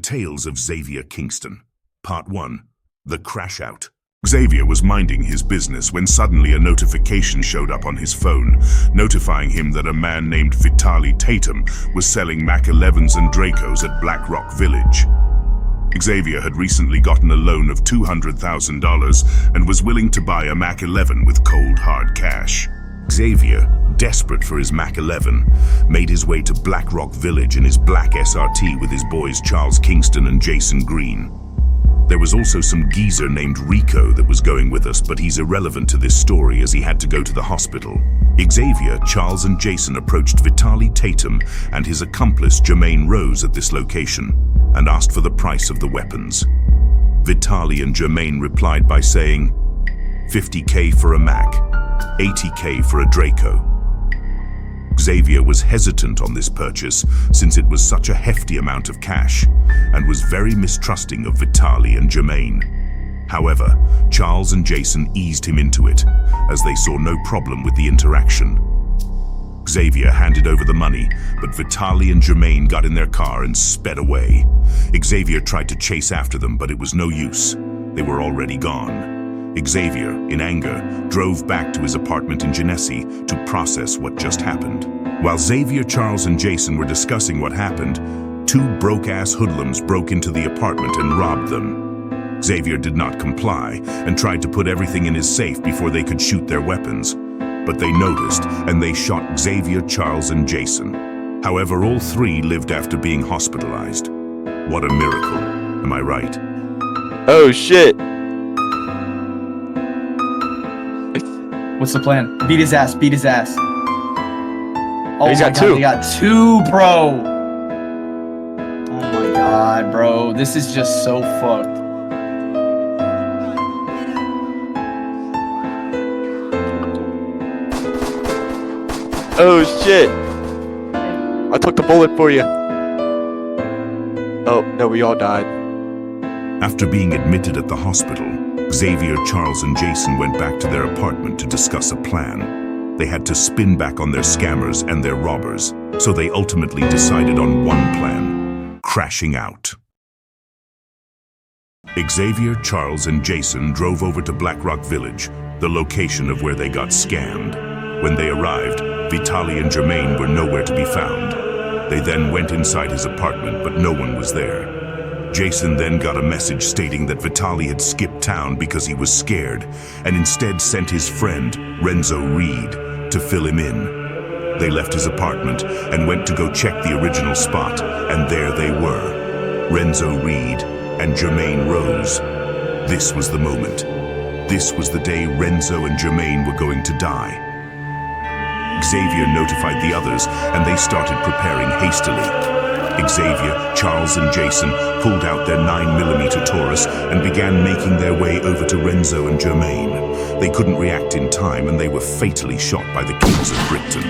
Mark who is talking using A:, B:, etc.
A: Tales of Xavier Kingston. Part 1. The Crashout. Xavier was minding his business when suddenly a notification showed up on his phone, notifying him that a man named Vitaly Tatum was selling Mac 11s and Dracos at Black Rock Village. Xavier had recently gotten a loan of $200,000 and was willing to buy a Mac 11 with cold hard cash. Xavier, desperate for his Mac 11, made his way to Black Rock Village in his black SRT with his boys Charles Kingston and Jason Green. There was also some geezer named Rico that was going with us, but he's irrelevant to this story as he had to go to the hospital. Xavier, Charles and Jason approached Vitaly Tatum and his accomplice Jermaine Rose at this location and asked for the price of the weapons. Vitaly and Jermaine replied by saying, $50K for a Mac, $80K for a Draco. Xavier was hesitant on this purchase since it was such a hefty amount of cash and was very mistrusting of Vitaly and Jermaine. However, Charles and Jason eased him into it as they saw no problem with the interaction. Xavier handed over the money, but Vitaly and Jermaine got in their car and sped away. Xavier tried to chase after them, but it was no use. They were already gone. Xavier, in anger, drove back to his apartment in Genesee to process what just happened. While Xavier, Charles, and Jason were discussing what happened, two broke-ass hoodlums broke into the apartment and robbed them. Xavier did not comply and tried to put everything in his safe before they could shoot their weapons. But they noticed and they shot Xavier, Charles, and Jason. However, all three lived after being hospitalized. What a miracle, am I right?
B: Oh shit!
C: What's the plan? Beat his ass, beat his ass. Oh
B: He's
C: my
B: got
C: god,
B: two.
C: they got two, bro. Oh my god, bro. This is just so fucked.
B: Oh shit! I took the bullet for you. Oh, no, we all died.
A: After being admitted at the hospital, Xavier, Charles, and Jason went back to their apartment to discuss a plan. They had to spin back on their scammers and their robbers, so they ultimately decided on one plan: crashing out. Xavier, Charles, and Jason drove over to Black Rock Village, the location of where they got scammed. When they arrived, Vitaly and Jermaine were nowhere to be found. They then went inside his apartment, but no one was there. Jason then got a message stating that Vitaly had skipped town because he was scared and instead sent his friend, Renzo Reed, to fill him in. They left his apartment and went to go check the original spot, and there they were, Renzo Reed and Jermaine Rose. This was the moment. This was the day Renzo and Jermaine were going to die. Xavier notified the others, and they started preparing hastily. Xavier, Charles, and Jason pulled out their 9mm Taurus and began making their way over to Renzo and Jermaine. They couldn't react in time, and they were fatally shot by the kings of Brickton.